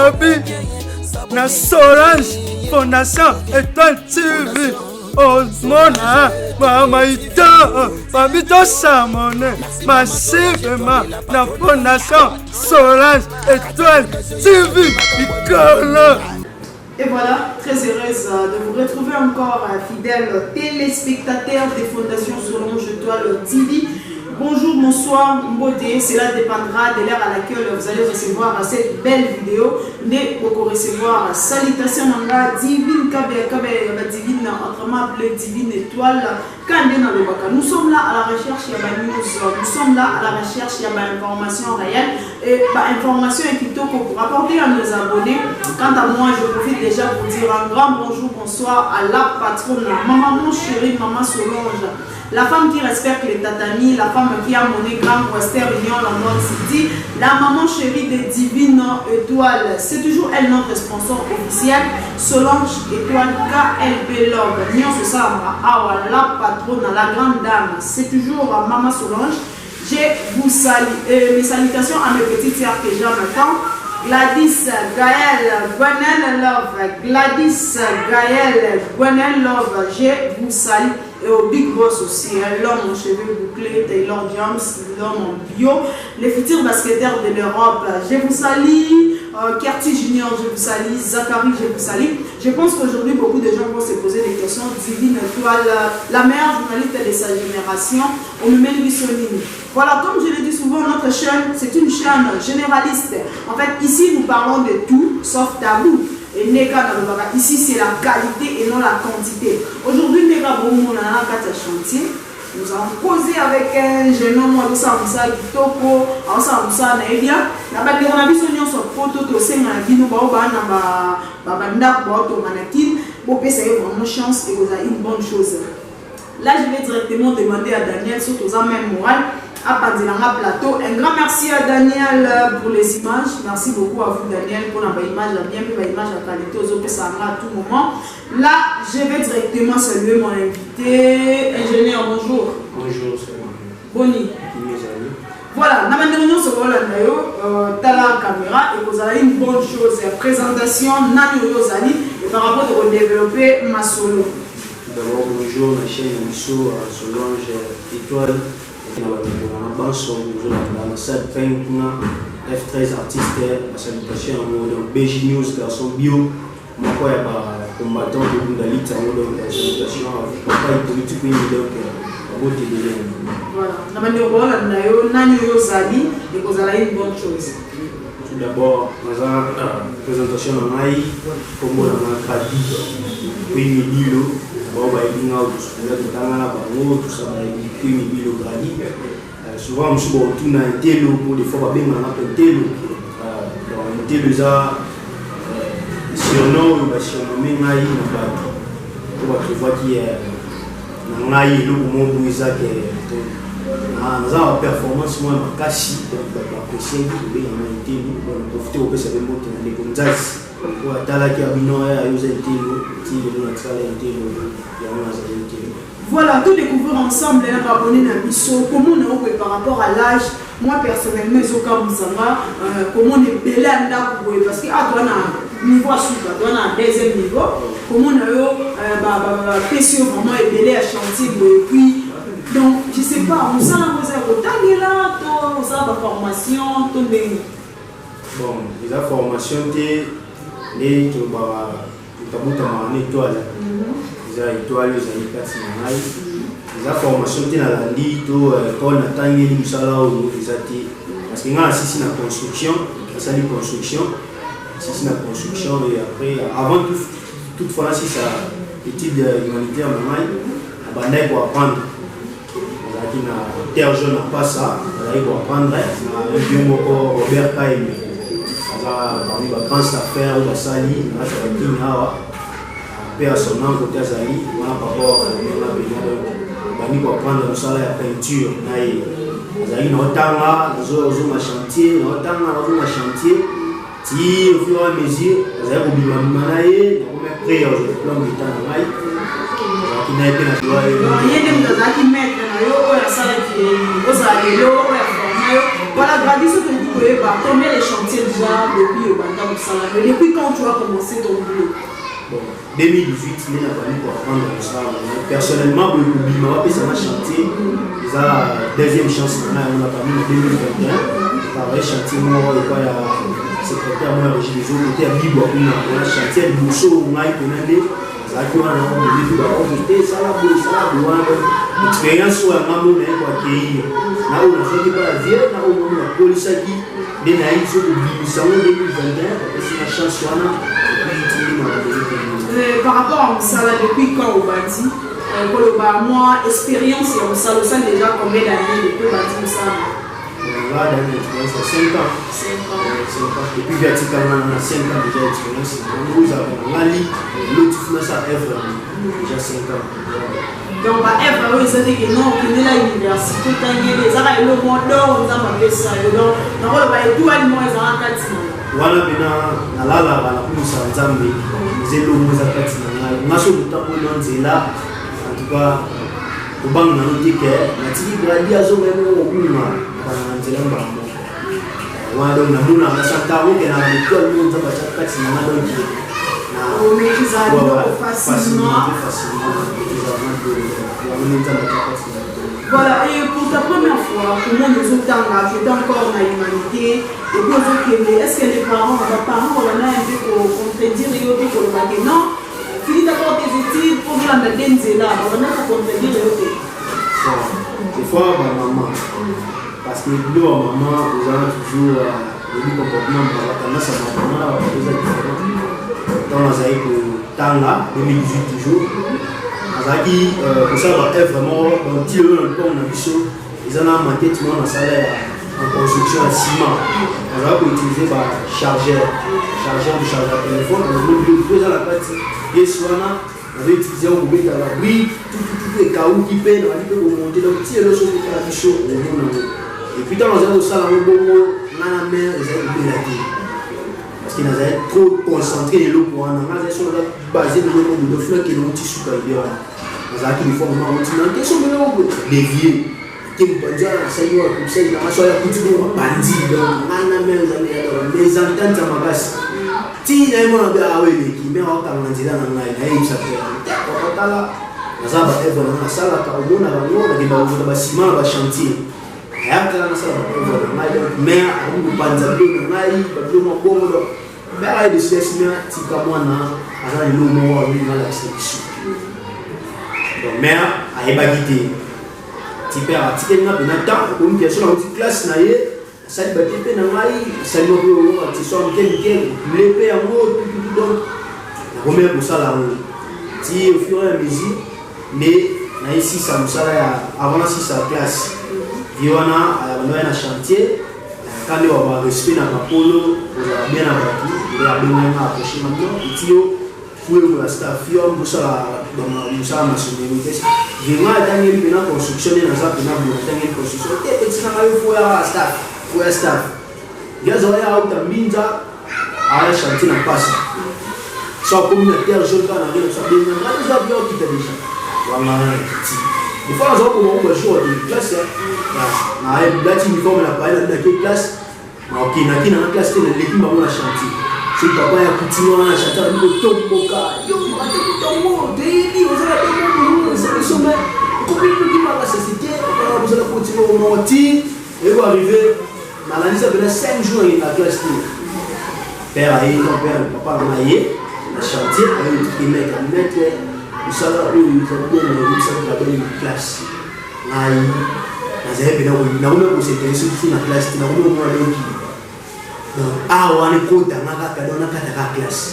Babi, na Solange, Fondation Étoile TV. Osmona, Mama Ita, Babito Samone, massivement, la Fondation Solange Étoile TV. Et voilà, très heureuse de vous retrouver encore, fidèles téléspectateurs des Fondations Solange Étoile TV. Bonjour, bonsoir, beauté, cela dépendra de l'heure à laquelle vous allez recevoir cette belle vidéo. Mais vous recevoir salutation manga divine divine, autrement appelée divine étoile. Nous sommes là à la recherche, il y a news, nous sommes là à la recherche, il y a information réelle et information plutôt pour rapporter à nos abonnés. Quant à moi, je profite déjà pour dire un grand bonjour, bonsoir à la patronne, maman chérie, maman Solange. La femme qui respecte les tatamis, la femme qui a monnaie Grand Western Union, London City, la maman chérie des divines étoiles. C'est toujours elle notre sponsor officiel, Solange Étoile KLB Love. Nion se sabra, awa la patronne, la grande dame. C'est toujours maman Solange. Je vous salue. Mes salutations à mes petites sœurs que j'aime maintenant. Gladys, Gaël, Gwenaël Love. Gladys, Gaël, Gwenaël Love. Je vous salue. Et au Big Boss aussi, l'homme aux cheveux bouclés, Taylor James, l'homme en bio, les futurs basketteurs de l'Europe, je vous salue, Kerti Junior, je vous salue, Zachary, je vous salue. Je pense qu'aujourd'hui, beaucoup de gens vont se poser des questions. Divine Étoile, la meilleure journaliste de sa génération, on me met lui sur ligne. Voilà, comme je le dis souvent, notre chaîne, c'est une chaîne généraliste. En fait, ici, nous parlons de tout, sauf tabou. Et ici c'est la qualité et non la quantité. Aujourd'hui, nous avons un chantier. Nous avons causé avec un jeune homme qui a Kitoko, on a vu son photo de vraiment chance et vous avez une bonne chose. Là, je vais directement demander à Daniel, surtout aux même moral, à Padilanga Plateau. Un grand merci à Daniel pour les images. Merci beaucoup à vous, Daniel, pour l'image bien, pour l'image à qualité aux autres, ça à tout moment. Là, je vais directement saluer mon invité. Ingénieur, bonjour. Bonjour, c'est Boni. Voilà, nous avons sur la caméra et vous avez une bonne chose. Présentation, Nani Yozali, et par rapport au développer ma solo. D'abord, bonjour, ma chaîne Solange Étoile. Dans la salle F13 artiste, la salutation à BG News, garçon bio, moi quoi combattant de Bundali, la salutation à papa et politique, donc voilà, et vous avez une bonne chose. Tout d'abord, la présentation à Maï, comme on a Kadi, puis Milo. Souvent, je suis retourné à un télo pour des fois, je un télo. Un télo, surnom, surnommé Naï, on voit qu'il y a Naï, le moment où il y a performance, moi, je suis apprécié, il y a un télo, on profite au PSV, on est comme ça. Voilà, tout découvrir ensemble, comment on est par rapport à l'âge. Moi personnellement, comment on est belé parce que niveau à un deuxième niveau, comment on a fait vraiment belé à chantier et puis donc je sais pas, on s'en a là, on s'en a formation, tout bon, les formations les étoile. Les étoiles, les formations qui parce que si c'est la construction, c'est la construction, si c'est la construction et après, avant toutefois si ça étude humanitaire, on va apprendre. Terre jaune n'a pas ça, on va apprendre. Robert Kaim. Parmi les grandes affaires ou la sali, on a père son nom côté Azali, on a pas rapport à prendre le salaire à peinture. Azali, nous avons un chantier, si au fur et à mesure, vous avez oublié on met prêt au plan de temps. Qui n'a pas Voilà, Grady, ce que tu dis, combien les chantiers déjà depuis au Banda Moussala? Depuis quand tu as commencé ton boulot? Bon, 2018, il a fallu pour apprendre ça. Personnellement, ça m'a chanté. La deuxième chance, on a parmi en 2021. Pareil, chantier, moi, il y a secrétaire, moi, j'ai des autres côtés à Bibo, on a chanté le Bousso, on a été ça qui va nous dire que ça la boue, ça la boue. L'expérience sur un maman est quoi qui là où on a fait pas la vieille, là où on a police qui des naïfs sur le bilan 2021, c'est la chance sur un. Par rapport à Moussala, depuis quand au Bati, moi, expérience et Moussala, ça déjà combien d'années depuis Bati Moussala? Là, dans l'expérience, c'est 5 ans. 5 ans. Depuis verticalement, on a 5 ans déjà d'expérience. Nous avons Mali, l'autre finance à F, déjà 5 ans. Donc, à F, ils ont dit que non, qu'on est à l'université, ils ont le monde d'or, ils ont fait ça. Donc, on va tout aliment, ils ont un 4 ans. Wana bina nalala bana kumisa nzambe zelo moza kati na ngai ngaso mutambo nzela en tout cas ubang na notike na tiki gradi azo memo okuma bana nzela mbamo wana donc na muna na santa wo kena na école mo nzamba kati na donc na o mekiza facilement voilà, et pour ta première fois, comment nous autres tu étais encore dans l'humanité, et puis est-ce que les parents ont un peu pour contredire et pour le bac? Non, finis d'abord tes études pour la mettre là, on a pour contredire et des fois, ma maman, parce que nous, maman, nous avons toujours le comportement de la tendance à ma maman, dans la temps là, 2018 toujours. Azaki, pour ça, vraiment, dans le on a vu ça, ils en ont manqué tout le monde en salaire en construction à ciment. On va utiliser chargeur de chargeur téléphone, on a vu dans la partie. Et soit on avait utilisé un boubé dans la brique, tout les caoutchoucs qui peinent, on a dit qu'on monter, donc si le chose est à la chaud, et puis dans le salon, on a la mer, ils ont oublié la vie. Parce qu'ils avaient trop concentré l'eau pour un an. Ils sont basés sur le fleurs qui ont tissu quand ils ont des fois, on a dit question de l'eau, les vieux. Qui me disent, Seigneur, comme ça, il a marché à couture, bandit, les ententes à ma base. Si il y a un moment qui met en temps de la il s'appelle. Nous avons fait la salle à Cameroun, on a un bâtiment, un chantier. Et après, on a fait la mer, on a banzabé, on a eu un bon moment. Mais il y a des choses qui sont comme moi, on a eu le moment où on a la sélection. Donc, mère a ébaguité. Tu perds à tirer un peu de temps, comme une question dans une classe, ça va être un peu ça va être un peu l'épée en haut, donc, la première pour ça, là, au fur et à mesure, mais ici, ça nous avant 6 à classe. Il y a un chantier, quand on va respecter dans le polo, on va bien abattu, il y a bien approché maintenant, pour la staff, pour ça, dans la maçonnerie. Vraiment, il y a une construction, il y a une construction. Et il y a un staff. Il y a un minza, un chantier dans le passé. Soit communautaire, je ne sais pas, il y a un avion qui est déjà. Voilà, des fois, on va jouer à une classe. On a un uniforme, on a parlé de la classe. Ok, on a une classe, l'équipe va la chantier. Si papa a continué à chanter, il y a un boca. Yo, il y a un mot. Il y a un mot. C'est le sommet. Comment il peut dire la société? On va continuer au monti. Et vous arrivez, l'analyse a 5 jours dans la classe. Père a eu, ton père, papa a eu, le chantier a eu tout les mecs, le salaire, ils ont bien une classe. Aïe, vous avez bien vu, vous avez s'intéresser sur la classe, vous avez vu ah, on est content, on a la classe.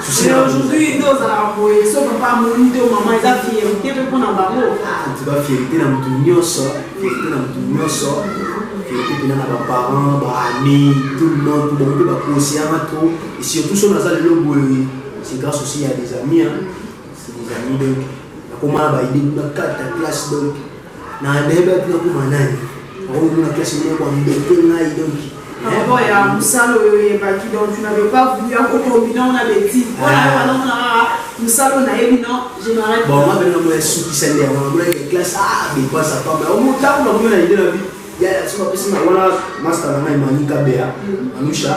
Aujourd'hui, nous avons ça papa monité maman, ils ont fierté de prendre un barreau. Ah, tu vas fierté dans ton fierté dans nos parents, amis, tout le monde, tout le monde va conscient trop. Et surtout sur la c'est grâce aussi à des amis, c'est des amis donc. Comment il est dans la classe donc. Na débat pour manani. On a classe on donc. Bon, il y a un salon donc tu n'avais pas voulu encore on avait dit voilà on a un salon je m'arrête. Bon, moi je suis qui s'est on a une classe mais pas ça pas mais au moins là on a une idée la vie ya sima pesa wana master na ngai manika bea anusha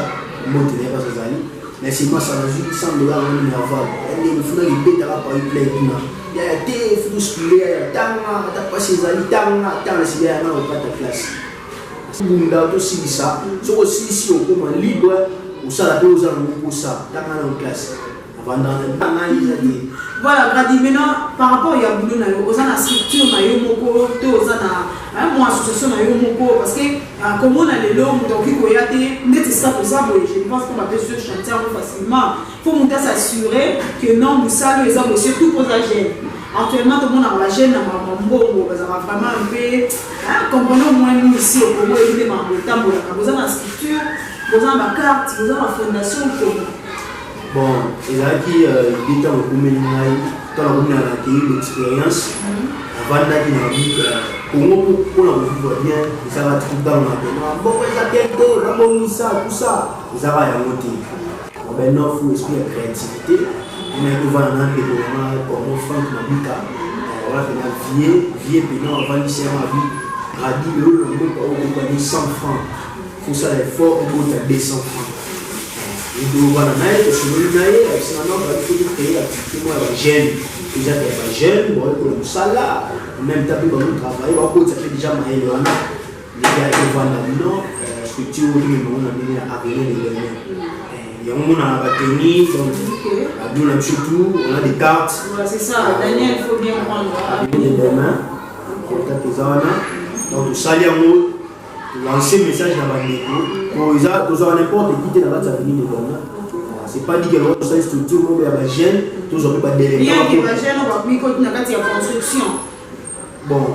mbote ne pas zali mais c'est moi ça na $100 on na va et il faut que beta la pa play kuna ya te faut skule ya tanga ta pas zali tanga si ya na au pas ta classe bunda to si ça so si on comme libre ou ça la pose en ça tanga na classe avant dans voilà, Grady, maintenant, par rapport à Yaboulou, on a la structure, on a une association, parce que comme on a les lots, donc il faut y aller, je pense qu'on va faire ce chantier facilement. Il faut monter s'assurer que non, nous savons les hommes, surtout pour la gêne. Actuellement, tout le monde a la gêne, on va vraiment un peu, comprenons au moins nous ici, au Congo, évidemment, vous avez la structure, vous avez la carte, vous avez la fondation. Bon, et là qui est dans le domaine de l'expérience, avant d'aller dans la vie, pour la vivre bien, ça va tout dans la vie. Bon, ça va ça, tout ça, ça va y monter. Ben non, il faut esprit de créativité. On a vu voir un peu de moment comme on fait dans la vie. On va faire la vie, maintenant on va lycée ma vie. Grady, le monde on va 100 francs. Il faut ça l'effort, on va 200 francs. Et donc voilà, c'est ce que nous avons fait, c'est maintenant qu'il faut créer activement les jeunes. Déjà qu'il y a des jeunes, bon, pour ça là, même taper dans le travail, ça fait déjà maïs, les gars qui vont dans le nord, structure où on a mis à venir les gagnants. Il y a un monde à la batterie, donc on a surtout, on a des cartes. Voilà, c'est ça, Daniel, il faut bien prendre. Des mains, donc ça, il y a un mot. Lancer message dans la vidéo. Vous avez n'importe qui dans la famille de Ghana. C'est pas dit que l'on soit structure, on va être jeune, tous on peut pas déléguer. Bien que la jeune, on va plus continuer à faire construction. Bon,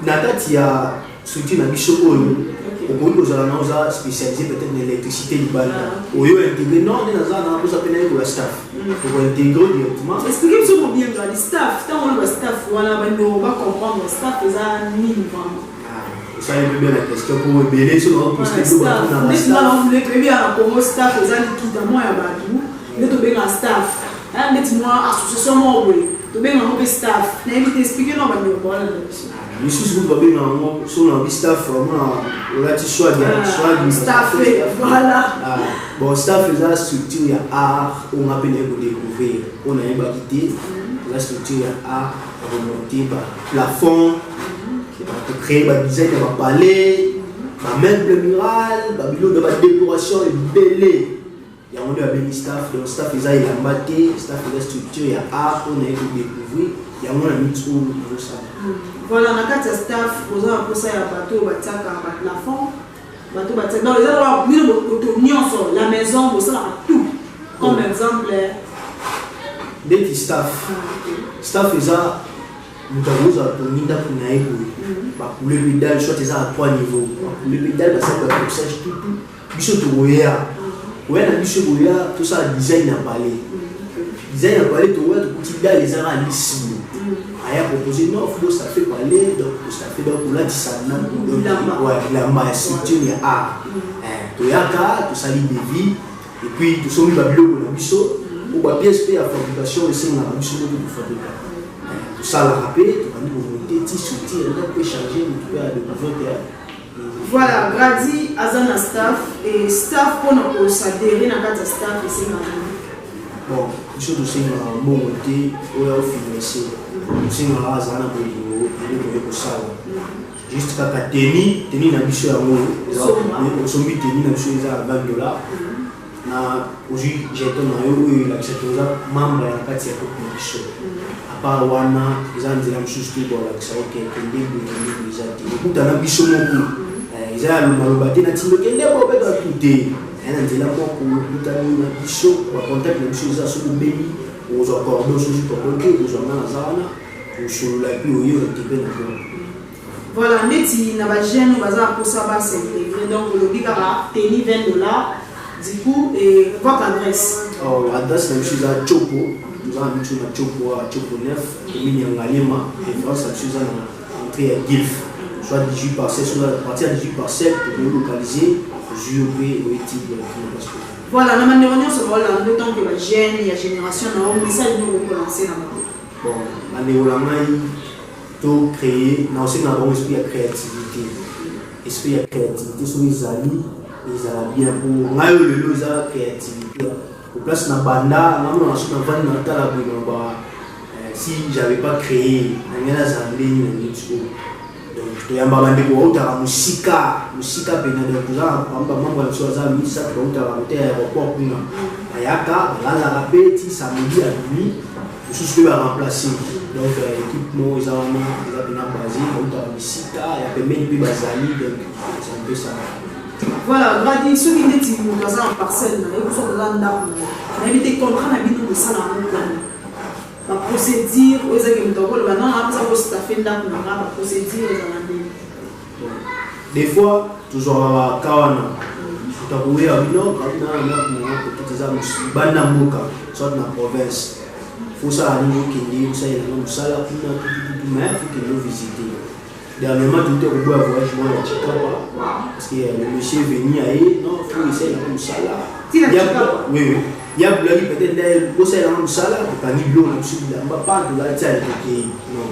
il y a structure dans Bichot. Au bout de la spécialisé peut-être dans l'électricité du bal. Au lieu d'intégrer, non, on a appelé pour la staff. Pour intégrer directement. Expliquez-moi bien, le staff, quand on a le staff, on va comprendre le staff, c'est un minimum. Ça y est bien la question pour me béler sur notre poste de staff. Vous voulez que bien comme staff, les gens qui dans moi à Badou, vous êtes bien un staff. Mettez-moi association moi vous bien un staff. N'invite expliquer non mais voilà. Je suis vous bien un sur un staff vraiment là tu choix de staff voilà. Bon staff c'est la structure il y a art on appelle pour découvrir. On a une qualité la structure il y a art remonter plafond. Pour créer des design, des palais, des meubles murales, des décorations belées. Il y a un staff, le staff il a battu, le staff il a structure, il y a art, on a découvert, il y a un ami tout ça. Voilà, on a quatre staff, on a un peu ça, il y a un bateau, un plafond, dans les endroits, la maison, on a tout. Comme exemple, des staff. Staff is a mutaguza tuninda kuna ego. Bakule bidal soit is a 3 niveaux. Bakule bidal ba ça ba process tout. Biso to oya. Oya na biso oya tout ça design à parler. Design à parler to oya to petit bidal les ara lissimo. Aya proposer non faut ça fait parler donc ça fait donc là dit ça na ouais la ma structure ya a. To yaka to sali de vie et puis tout ça mi ba bilo na biso. Ou ba pièce à fabrication et c'est na biso de fabrication. Tout ça la rappel, tu vas nous monter, tu soutiens, on peut changer, tu peux aller de voilà, Grady, Azana staff et staff pour nous s'adhérer à notre staff et c'est bon, il faut aussi un bon côté, on a financé, c'est un Azana pour nous, et pour ça. Juste quand tu as tenu la mission à moi, on s'est mis tenu la mission à $20. Aujourd'hui, j'ai été dans l'acceptation membre de la carte de la mission. Par wana izanze la msustu kwa la kisao kende bwindi bizati ukuta na biso moko izala malobate na timbe kende bo beto tuté ena nzela moko ukuta na biso wa contact na biso za so bemi ozo cordon so to koke ozo na zana usulu la plus oyo tipe na ko voilà neti na ba jeune baza pour ça ba s'intégrer donc le bika ba teni $20 du coup et votre adresse l'adresse na biso za chopo. Nous avons mis un chopo 9, et France a entré à Gilf, soit 18 parcelles, soit à partir de 18 parcelles pour nous localiser, JOP ou éthique. Voilà, nous avons dit que le temps que la jeune, la génération, nous ça nous relancer dans bon, la néolama, tout créer, nous aussi nous avons esprit de créativité. esprit de créativité sur les amis, ils ont bien pour moi le créativité. Au place na banda, on a si j'avais pas créé, on a donc il y a bande pour la musique benade pour ça, membre de soza misa pour la aéroport pour ayaka la rapeti samedi à nuit, je suis remplacer. Donc l'équipe non ils ont bien basé pour la musique, il y a permis de bazali donc c'est un peu ça. Voilà, Grady, ceux qui étaient en parcelle, ils sont dans l'arbre. On a évité contrat, on a mis tout ça dans le plan. La procédure, aux exemples, maintenant, on a fait la procédure, des fois, toujours à Kawana, tu as trouvé à Bino, peut-être soit dans la province. Il faut ça à niveau qui est, ça y est, ça là, mais il faut que nous visiter. Dernièrement, tout est au bout à voyage, moi, à Chikapa, parce que le monsieur est venu à non, il faut essayer de ça là. Oui. Il y a peut-être des choses dans le salon, il y a des choses qui ne sont pas de la tête. Non,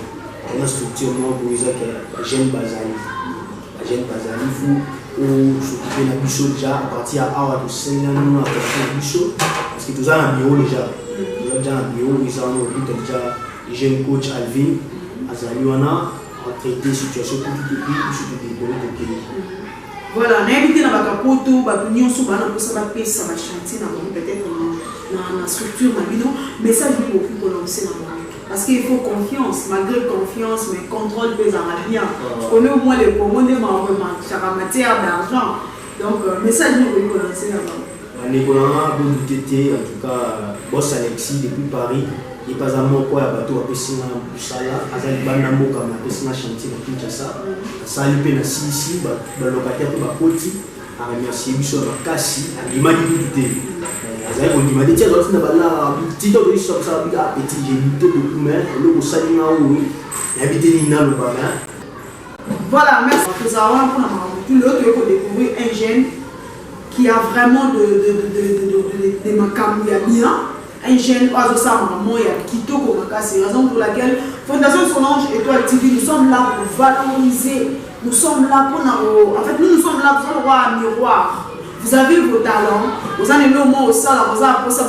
on a structure pour les jeunes bazali. Les jeunes bazali, il faut s'occuper de la bichot déjà à partir de Awa de Sénégal, à partir de la bichot. Parce que tout ça dans le bureau déjà. Tout ça dans le bureau, ils ont déjà les jeunes coach Alvin, Azali, on a traité la situation pour tout le pays, surtout des pays. Voilà, on a invité dans la Capoto, on a fait ça chantier peut-être dans la structure, mais ça je vais beaucoup prononcer. Parce qu'il faut confiance, malgré confiance, mais contrôle peut en bien. Je connais au moins les commandes, en matière d'argent. Donc, mais ça je vais prononcer. Nicolas, bon tété, en tout cas, boss Alexis depuis Paris. Il n'y a pas un mot quoi à bateau à Pessina Boussala, à Zalibana Moka, à Pessina Chantier, à Kinshasa, à Salipé, à Sissi, à locataire pour Bakoti, à remercier Bissot, à Kassi, à l'Imadité. À Zalibé, on dit, tiens, on a là, petit temps de l'histoire, ça va petit, j'ai lutté beaucoup, mais le Salina, oui, habité Nina, le Baba. Voilà, merci. Nous avons tout l'autre pour découvrir un jeune qui a vraiment de macamia bien. Un jeune oiseau ça maman il y a Kito Komaka, c'est la raison pour laquelle Fondation Solange Étoile TV nous sommes là pour valoriser, nous sommes là pour en fait nous sommes là pour voir un miroir. Vous avez vos talents, vous en avez au moins au sol, vous avez pour ça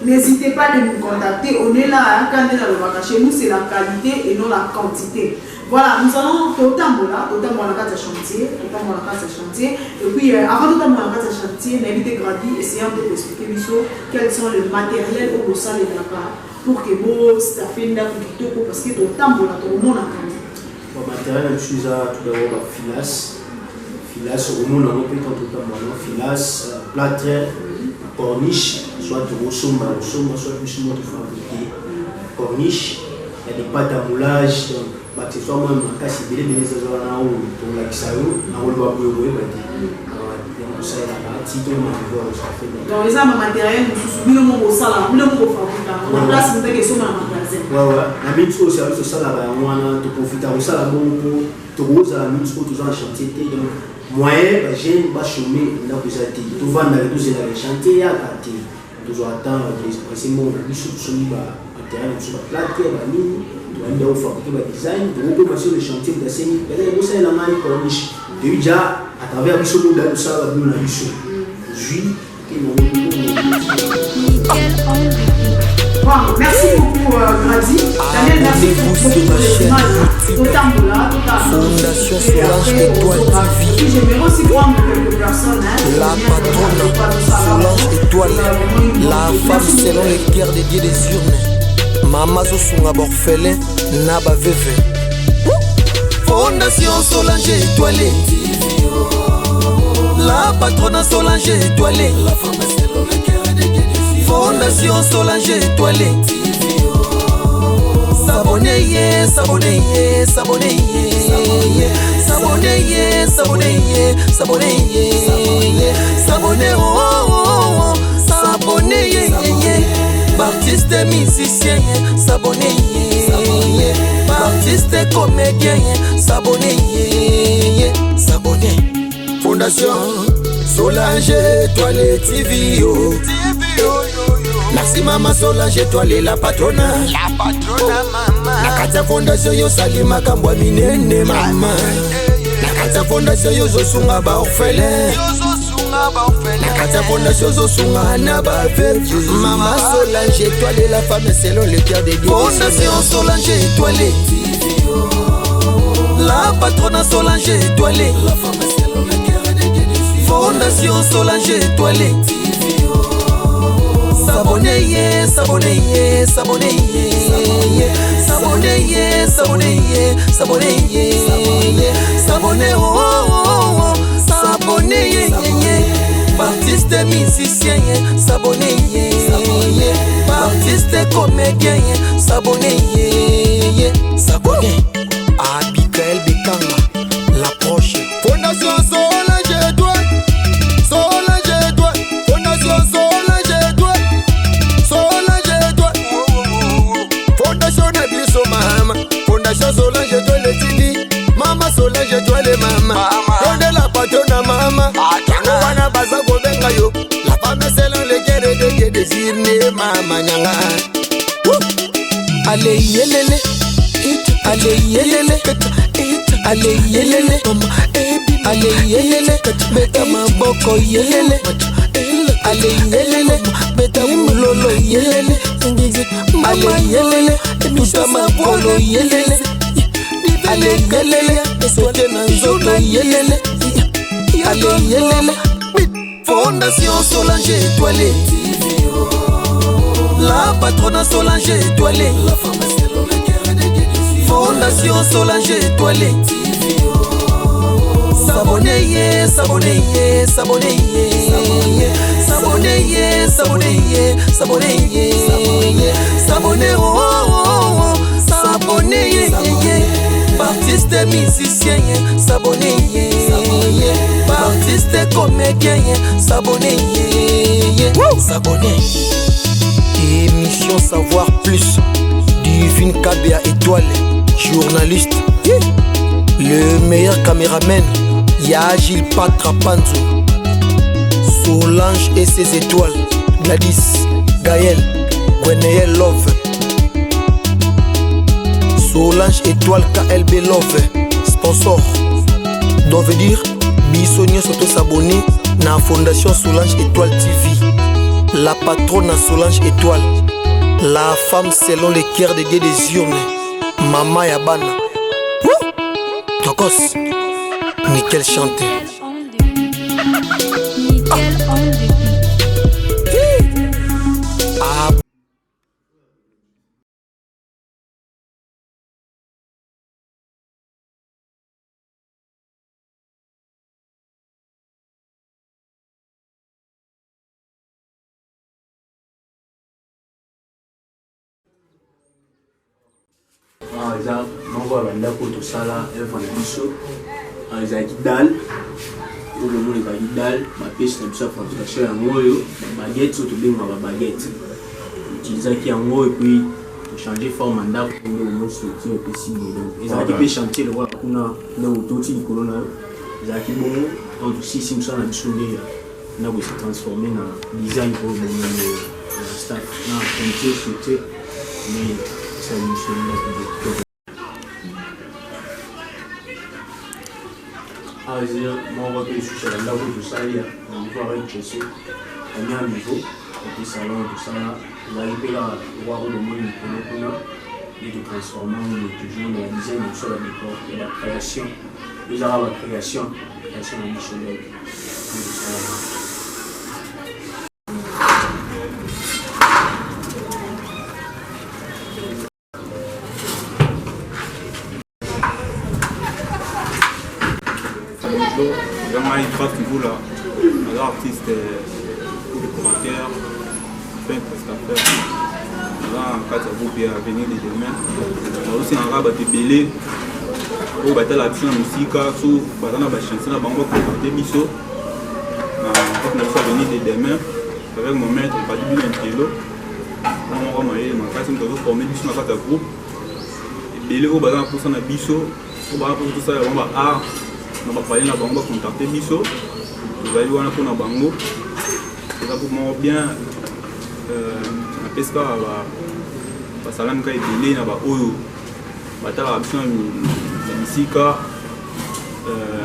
n'hésitez pas à nous contacter, on est là quand on est dans le vacances chez nous c'est la qualité et non la quantité. Voilà, nous allons totalement là, totalement la carte chantier, et puis avant totalement la carte chantier, n'invitez Grady, essayons de expliquer quels sont les matériels au sol et pour que vous ça fait une parce que totalement là tout le monde a quand le matériel je suis à tout d'abord filasse au monde on peut totalement filasse plâtre corniche soit de sombre soit plus de fabriquer corniche il y a des pâtes à moulage accessoirement makasi belé belé za na o to la kisayo na o lwa boyo boyo bati donc ça est là titre ma voir ça fait donc les armes matériels nous subir mon au sala le mon fabriquant on place nous que so na magasin ouais na mix au service sala ba wana to profiter au sala bon pour to rosa mix au toujours en chantier donc moyen ba jeune ba chômer na ko za ti to vendre les tous les chantier ya kati toujours attendre c'est mon biso so ni ba matériel sur la plate ba mini on doit fabriquer le design, on peut passer le chantier de la scène, et on la main corniche. Et déjà, à travers le show, on ça va nous la mission. Jules, merci beaucoup, Grady. Daniel, merci pour le temps. Fondation Solange Étoile TV. J'aimerais aussi prendre quelques personnes. La patronne Solange Étoile, la femme selon les guerres dédiées des urnes. Mama Zosunga Borfelin, Naba Veve. Fondation Solange Étoile, la patronne Solange Étoile, Fondation Solange Étoile. S'abonnez, s'abonnez, s'abonnez, s'abonnez, s'abonnez, s'abonnez, s'abonnez, s'abonnez, artiste musicien, s'abonnez, artiste comédien, s'abonnez, s'abonnez. Fondation Solange Étoile TV. Merci Mama Solange Étoile, la patronne. La patronne, maman. La Katia Fondation yo salima kambwa minene mama. La kati ya fondation yozosunga baorphelin na kati ya fondation yozosunga na baveuve Mama Solange étoilée la femme selon le cœur des dieux Fondation Solange étoilée la patronne Solange étoilée la femme selon le cœur des dieux Fondation Solange étoilée S'abonnez, s'abonnez, s'abonnez, s'abonnez, s'abonnez, s'abonnez, s'abonnez, oh oh oh, s'abonnez, artiste musicien, s'abonnez, artiste comédien, s'abonnez, s'abonnez. Abigail Bekanga, l'approche. Fondation Solange étoile, Solange étoile, Fondation Solange étoile, Solange étoile. Fondation Nabiso Mama, Fondation Solange étoile TV, Mama Solange étoile Mama, donne la patronne Mama, Wana Baza Gobenga yo, la femme selon le guerre de désir né Mama Nyanga. Allez yelele, allez yelele, allez yelele, allez yelele, beta maboko yelele, allez yelele, beta mulolo yelele, allez yelele, beta mabolo yelele, allez yelele, sote na nzoto yelele, allez yelele. Fondation Solange étoilée, la patronne Solange étoilée, la femme selon le cœur des dieux Fondation Solange étoilée. S'abonnez, s'abonnez, s'abonnez, s'abonnez, s'abonnez, s'abonnez, s'abonnez, oh oh oh, s'abonnez, artiste musicien, s'abonnez, artiste comédien, s'abonnez, s'abonnez. Émission Savoir Plus, Divine Kabea étoile, journaliste, le meilleur caméraman, Yagil Patra Panzo, Solange et ses étoiles, Gladys, Gaël, Gwenaël Love, Solange étoile KLB Love, sponsor, donc veut dire, Bissonnier s'auto s'abonner na Fondation Solange étoile TV, la patronne Solange étoile, la femme selon les cœurs des dieux des urnes, Mama Yabana. Tokos, nickel chanté. Nickel on the beat. Ah. Mango abanda ko tosala œuvre na biso ezalaki dal oyo lomoni ezalaki dal bapesi na biso ya fabrication yango oyo baguette oyo tobengaka babaguette utilisaki yango oyo puis tochange forme ya ndako nde omoi structure epesi boye ezalaki mpe chantier lokola kuna ndenge toti likolo na yo ezalaki bongo donc tosisi mosala na biso nde ndako esi transforme na design oyo bongo ya staff na chantier structure mais esali biso ndako moi on va que je suis là où tout ça il y a un niveau avec Chelsea on est à niveau et puis salon tout ça on va arriver là voir le monde et de transformer toujours dans la design donc sur la décor et la création nous avons la création en Michel Vraiment, il passe toujours là. Alors, artiste, décorateur, peintre, prestataire. Là, en cas de groupe, il y a venir les demain. Aussi, en rabat, il belé. Au bâtiment, la musique, sous la chanson, la banque, pour des bisous. En fait, nous sommes venus les demain. Avec mon maître, il va dire un kilo. On va manger, ma casse, nous avons formé du son à la groupe. Belé, au bâtiment, pour ça, on a bisous. Au bâtiment, pour tout ça, on va art. On va parler na bango contacter biso ezali wana mpona bango eza pour bien apesi kaka basalami ka ebele na baoyo batalaka biso na misika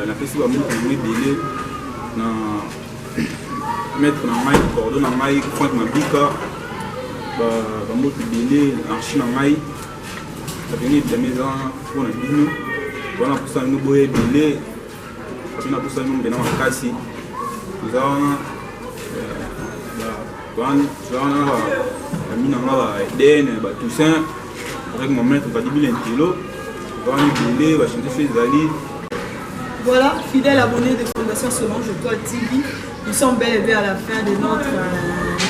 napesi bamoto yango ebele na maître na ngai cordo na ngai Frank Mabika bamoto ebele archi na ngai apeni eblame eza mpona bino wana posa bino boya ebele apena posa bino mbena makasi toza wana bamina nga ba Eden ba Toussaint avec mon maître Vadibile Intelo wana ebele bachante so ezali. Voilà, fidèle abonné de Fondation Solange Étoile TV, nous sommes bel et bien à la fin de notre,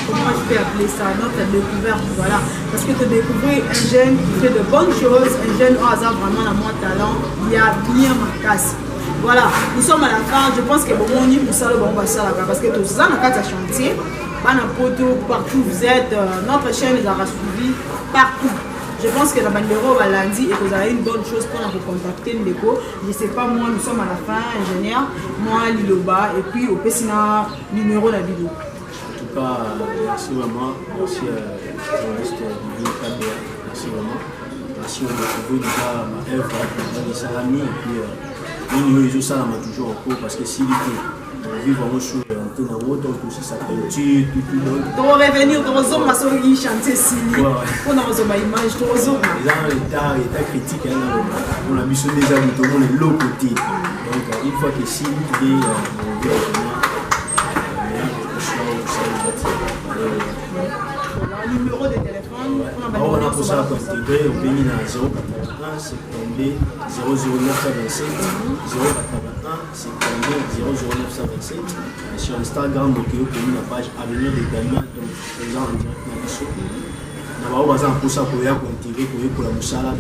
comment je peux appeler ça, notre découverte, voilà. Parce que tu découvres un jeune qui fait de bonnes choses, un jeune au hasard vraiment à moins talent, il y a bien ma casse. Voilà, nous sommes à la fin, je pense que bon, on y pour ça, le bon, ça là, parce que tout ça, on a quatre chantiers, partout vous êtes, notre chaîne les aura suivis partout. Je pense que la bandero va lundi et que vous avez une bonne chose pour nous contacter. Je ne sais pas, moi, nous sommes à la fin, ingénieur, moi, Liloba, et puis au Pessina, numéro de la vidéo. En tout cas, merci vraiment. Merci à journaliste du KBA. Merci vraiment. Merci, on a trouvé déjà ma œuvre, des salami, et puis nous, ça m'a toujours en cours parce que si vivre en sous l'antenne en haut, donc aussi ça peinture, tout. Tu vas revenir, tu vas revenir chanter Sili. On a reçu ma image, tu vas revenir. L'état critique, on a mis sur des amis, tout le monde est de l'autre côté. Donc une fois que Sili est numéro de téléphone, on a pour ça intégrer au pays dans 081 72 00927 081 72 00927 sur Instagram, donc vous avez la page Avenir des Gamins, donc présent en direct dans le show. Nous avons pour ça pour intégrer pour la moussala,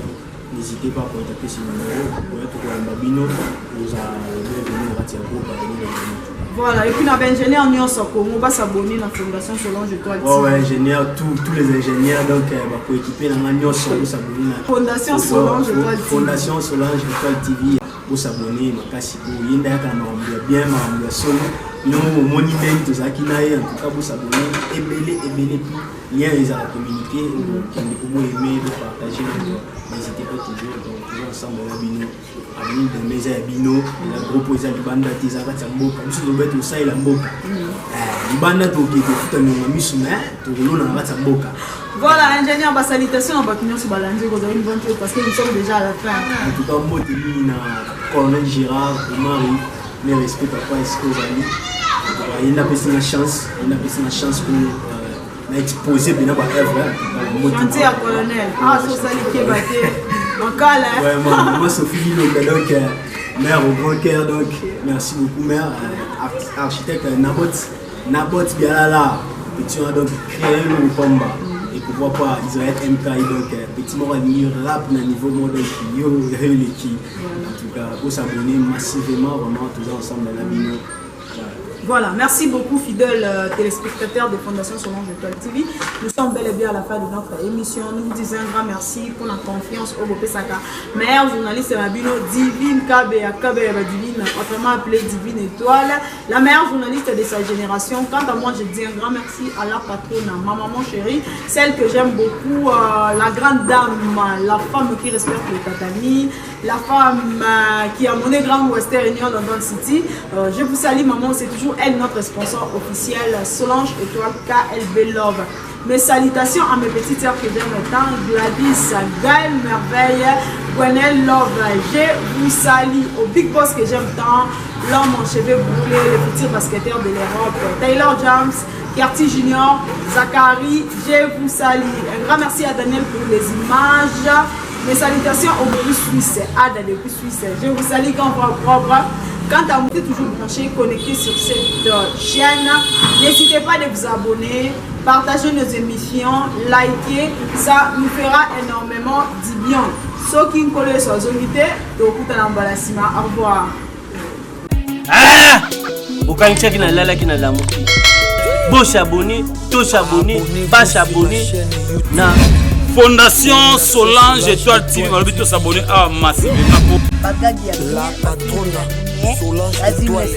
n'hésitez pas à contacter ce numéro pour être pour un babino, vous allez venir à Tiago pour venir dans le. Voilà, et puis nous avons ingénieur on va s'abonner à la Fondation Solange Étoile TV. Ouais, ingénieurs, tous les ingénieurs, donc pour équiper dans l'agneau, pour s'abonner à la Fondation Solange Étoile TV. Fondation Solange Étoile TV, pour s'abonner, il y a bien, nous avons mon email, tout ça qui n'a en tout cas pour s'abonner, et puis lien les à communiquer, qui vous aimer, de partager, n'hésitez pas toujours ensemble à Bino, à l'île de Mesa et Bino, la groupe aux Alibanda, Tizaka, Tamboka, M. Robert Ossa et Lamboka. Libanda, tout qui est tout un homme, tout le monde a Tamboka. Voilà, ingénieur, salutation en opinion sur Balanzi, vous avez une bonne chose parce que nous sommes déjà à la fin. En tout cas, moi, je suis Colonel Gérard, Marie, mes respects, papa, est-ce que vous allez? Il a passé la chance pour exposer bien ma œuvre. Chantier à colonel. Ah, c'est ça qui est battu. Mon cas là. Ouais, moi, Sophie Lilo, donc, mère au grand cœur, donc, merci beaucoup, mère, architecte Nabot Bialala, petit donc, créé le combat. Et pour voir pas Israël MK, donc, petit mot à rap, à niveau modèle qui en tout cas, pour s'abonner massivement, vraiment, tous ensemble dans la vidéo. Voilà, merci beaucoup fidèles téléspectateurs de Fondation Solange Étoile TV. Nous sommes bel et bien à la fin de notre émission. Nous vous disons un grand merci pour la confiance au Bopesaka. Meilleur journaliste Mabino, Divine KBA Divine, autrement appelée Divine Étoile, la meilleure journaliste de sa génération. Quant à moi, je dis un grand merci à la patronne, ma maman chérie, celle que j'aime beaucoup, la grande dame, la femme qui respecte le tatami, la femme qui a mené Grand Western Union dans Don City. Je vous salue maman, c'est toujours elle notre sponsor officiel, Solange Étoile KLB Love. Mes salutations à mes petites sœurs que j'aime tant, Gladys, Gaël Merveille, Gwenel Love, je vous salue. Au Big Boss que j'aime tant, l'homme en cheveux brûlés, le petit basketteur de l'Europe, Taylor James, Cartier Junior, Zachary, je vous salue. Un grand merci à Daniel pour les images. Mes salutations au Maurice Suisse, Ada depuis Suisse. Je vous salue quand vous propre. Quant à vous, toujours branché, connecté sur cette chaîne. N'hésitez pas à vous abonner, partager nos émissions, liker. Ça nous fera énormément du bien. Ceux qui nous connaissent sur les invités, au revoir. Ah! Aucun qui n'a la qui n'a la mouki. Beau s'abonner, tout s'abonner, pas s'abonner. Fondation Solange Étoile TV, on s'abonner à massivement. La patronne Solange Étoile,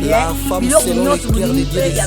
la femme selon les